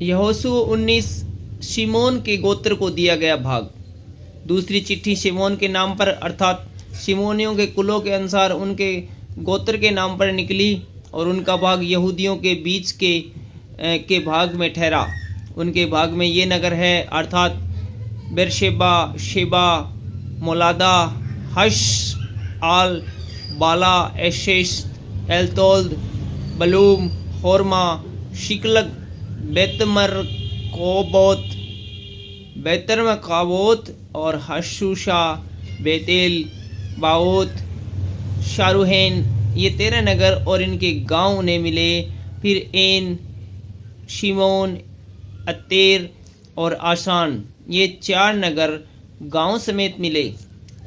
यहोशू 19 शिमोन के गोत्र को दिया गया भाग। दूसरी चिट्ठी शिमोन के नाम पर अर्थात शिमोनियों के कुलों के अनुसार उनके गोत्र के नाम पर निकली और उनका भाग यहूदियों के बीच के भाग में ठहरा। उनके भाग में ये नगर है अर्थात बेरशेबा, शेबा, मोलादा, हश, आल, बाला, एशेश, एलतोल्द, बलूम, होरमा, शिकलग, बेतरमकाबोत और हशूशा, बेतेल, बाओत, शारूहेन, ये 13 नगर और इनके गांव उन्हें मिले। फिर एन, शिमोन, अतेर और आसान, ये 4 नगर गांव समेत मिले।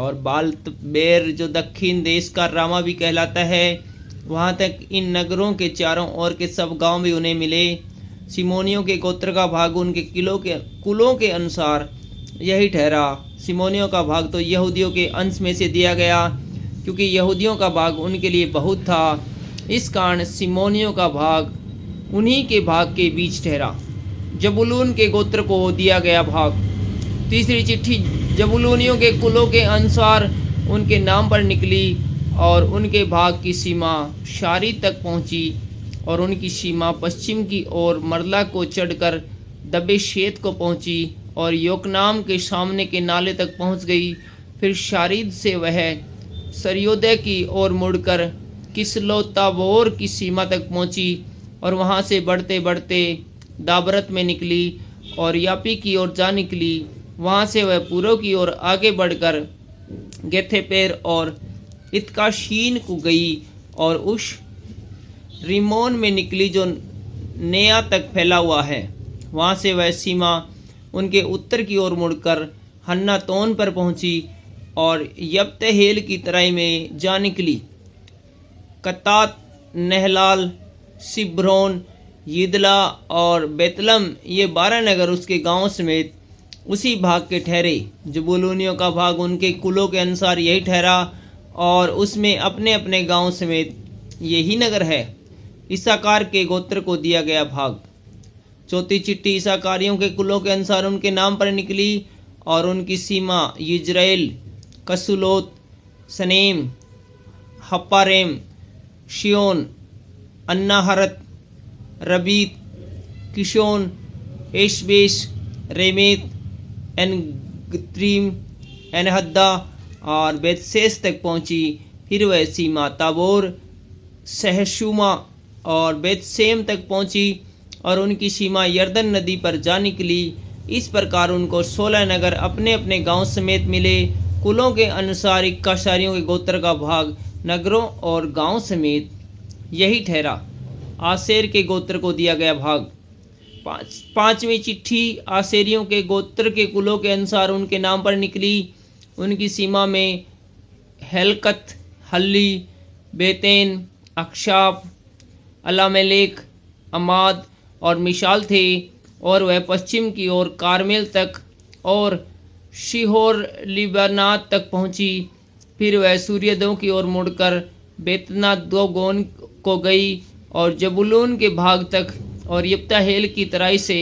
और बालतबेर जो दक्षिण देश का रामा भी कहलाता है, वहाँ तक इन नगरों के चारों ओर के सब गांव भी उन्हें मिले। सिमोनियों के गोत्र का भाग उनके कुलों के अनुसार यही ठहरा। सिमोनियों का भाग तो यहूदियों के अंश में से दिया गया, क्योंकि यहूदियों का भाग उनके लिए बहुत था। इस कारण सिमोनियों का भाग उन्हीं के भाग के बीच ठहरा। जबूलून के गोत्र को दिया गया भाग। तीसरी चिट्ठी जबूलूनियों के कुलों के अनुसार उनके नाम पर निकली और उनके भाग की सीमा शारी तक पहुंची और उनकी सीमा पश्चिम की ओर मरला को चढ़कर दबे शेत को पहुंची और योकनाम के सामने के नाले तक पहुंच गई। फिर शारीद से वह सरयोदय की ओर मुड़कर किसलोताबोर की सीमा तक पहुंची और वहां से बढ़ते बढ़ते दाबरत में निकली और यापी की ओर जा निकली। वहां से वह पूर्व की ओर आगे बढ़कर गेथेपेर और इत्काशीन को गई और उस रिमोन में निकली जो नेया तक फैला हुआ है। वहां से वह सीमा उनके उत्तर की ओर मुड़कर हन्नातोन पर पहुंची और यब्तहेल की तराई में जा निकली। कतात, नहलाल, सिब्रोन, यिदला और बेतलम, ये 12 नगर उसके गांव समेत उसी भाग के ठहरे। जबूलूनियों का भाग उनके कुलों के अनुसार यही ठहरा और उसमें अपने अपने गांव समेत यही नगर है। इसाकार के गोत्र को दिया गया भाग। चौथी चिट्ठी इसाकारियों के कुलों के अनुसार उनके नाम पर निकली और उनकी सीमा यिज्रेल, कसुलोत, सनेम, हप्पारेम, शियोन, अन्नाहरत, रबीत, किशोन, एशबेश, रेमेत, एनगत्रीम, एनहद्दा और बेतसेस तक पहुंची। फिर वह सीमा ताबोर, सहशुमा और बेतसेम तक पहुंची और उनकी सीमा यर्दन नदी पर जा निकली। इस प्रकार उनको 16 नगर अपने अपने गांव समेत मिले। कुलों के अनुसार इक्काशारियों के गोत्र का भाग नगरों और गांव समेत यही ठहरा। आसेर के गोत्र को दिया गया भाग। पांचवी चिट्ठी आसेरियों के गोत्र के कुलों के अनुसार उनके नाम पर निकली। उनकी सीमा में हेलकत, हल्ली, बेतेन, अक्षाप, अलामेलेक, अमाद और मिशाल थे और वह पश्चिम की ओर कारमेल तक और शिहोर लिबानात तक पहुंची। फिर वह सूर्योदय की ओर मुड़कर बेतना दोगोन को गई और जबूलून के भाग तक और यप्ताहेल की तराई से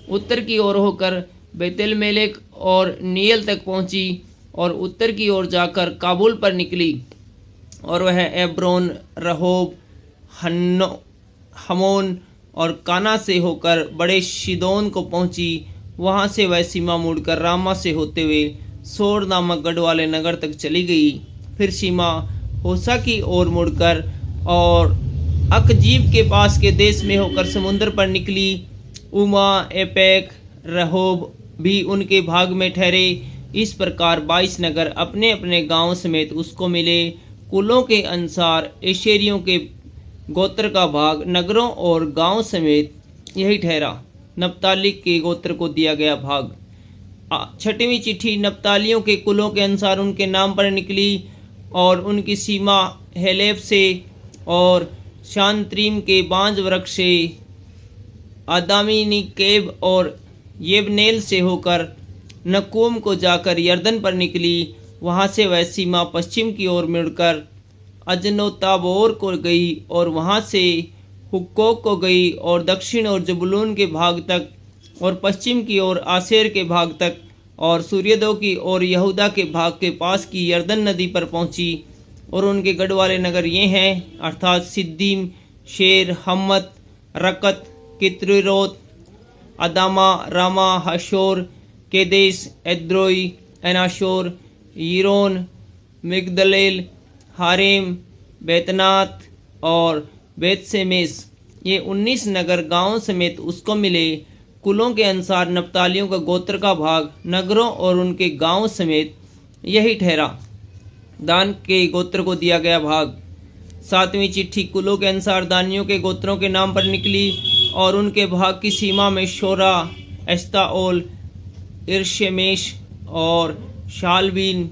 उत्तर की ओर होकर बेतेलमेलेक और नीयल तक पहुंची और उत्तर की ओर जाकर काबुल पर निकली और वह एब्रोन, रहोब, हमोन और काना से होकर बड़े शिदोन को पहुंची। वहां से वह सीमा मुड़कर रामा से होते हुए सोर नामक गढ़ वाले नगर तक चली गई। फिर सीमा होसा की ओर मुड़कर और अकजीब के पास के देश में होकर समुद्र पर निकली। उमा, एपेक, रहोब भी उनके भाग में ठहरे। इस प्रकार 22 नगर अपने अपने गांव समेत उसको मिले। कुलों के अनुसार एशेरियों के गोत्र का भाग नगरों और गांव समेत यही ठहरा। नप्ताली के गोत्र को दिया गया भाग। छठवीं चिट्ठी नप्तालियों के कुलों के अनुसार उनके नाम पर निकली और उनकी सीमा हेलेफ से और शांत्रीम के बांज वृक्ष से, आदामी केब और येबनेल से होकर नकूम को जाकर यर्दन पर निकली। वहां से वह सीमा पश्चिम की ओर मुड़कर अजनोताबोर को गई और वहां से हुक्कोक को गई और दक्षिण और जबूलून के भाग तक और पश्चिम की ओर आसेर के भाग तक और सूर्योदय की ओर यहूदा के भाग के पास की यरदन नदी पर पहुंची। और उनके गढ़ वाले नगर ये हैं अर्थात सिद्दीम, शेर, हम्मत, रकत, कित्रिरोत, अदामा, रामा, हशोर, केदेश, एद्रोई, एनाशोर, यिरोन, मिगदलेल, हारेम, बेतनात और बेतसेमेस। ये 19 नगर गांवों समेत उसको मिले। कुलों के अनुसार नप्तालियों का गोत्र का भाग नगरों और उनके गांवों समेत यही ठहरा। दान के गोत्र को दिया गया भाग। 7वीं चिट्ठी कुलों के अनुसार दानियों के गोत्रों के नाम पर निकली और उनके भाग की सीमा में शोरा, एस्ताओल, इर्शेमेश और शालबीन,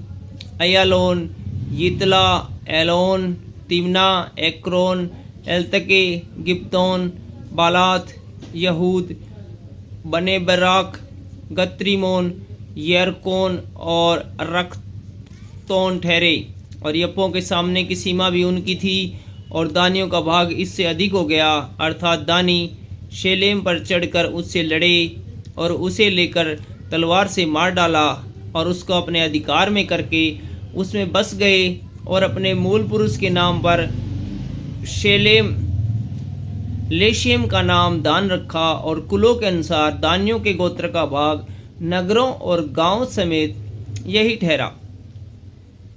Ayalon, Ithlah, Elon, तिमना, Ekron, एल्तके, गिब्तोन, Baalath, यहूद, बने बराक, गत्रिमोन, यरकोन और रख्तोन ठहरे। और यप्पों के सामने की सीमा भी उनकी थी। और दानियों का भाग इससे अधिक हो गया अर्थात दानी शेलेम पर चढ़कर उससे लड़े और उसे लेकर तलवार से मार डाला और उसको अपने अधिकार में करके उसमें बस गए और अपने मूल पुरुष के नाम पर लेशेम का नाम दान रखा। और कुलों के अनुसार दानियों के गोत्र का भाग नगरों और गांव समेत यही ठहरा।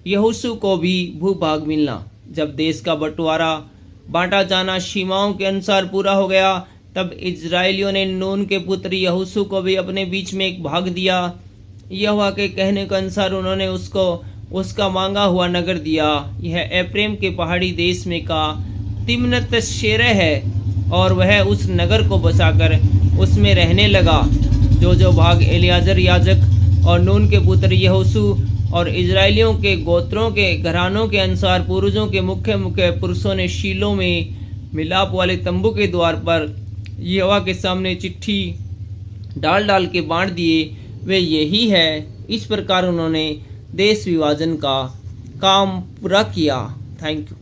यहोशू को भी भूभाग मिलना। जब देश का बंटवारा बांटा जाना सीमाओं के अनुसार पूरा हो गया, तब इजराइलियों ने नून के पुत्र यहोशू को भी अपने बीच में एक भाग दिया। यहोवा के कहने के अनुसार उन्होंने उसको उसका मांगा हुआ नगर दिया। यह एप्रेम के पहाड़ी देश में का तिम्नत शेरह है और वह उस नगर को बसाकर उसमें रहने लगा। जो भाग एलियाजर याजक और नून के पुत्र यहोशू और इजराइलियों के गोत्रों के घरानों के अनुसार पूर्वजों के मुख्य मुख्य पुरुषों ने शीलो में मिलाप वाले तंबू के द्वार पर यहोवा के सामने चिट्ठी डाल डाल के बांट दिए, वे यही है। इस प्रकार उन्होंने देश विभाजन का काम पूरा किया। Thank you.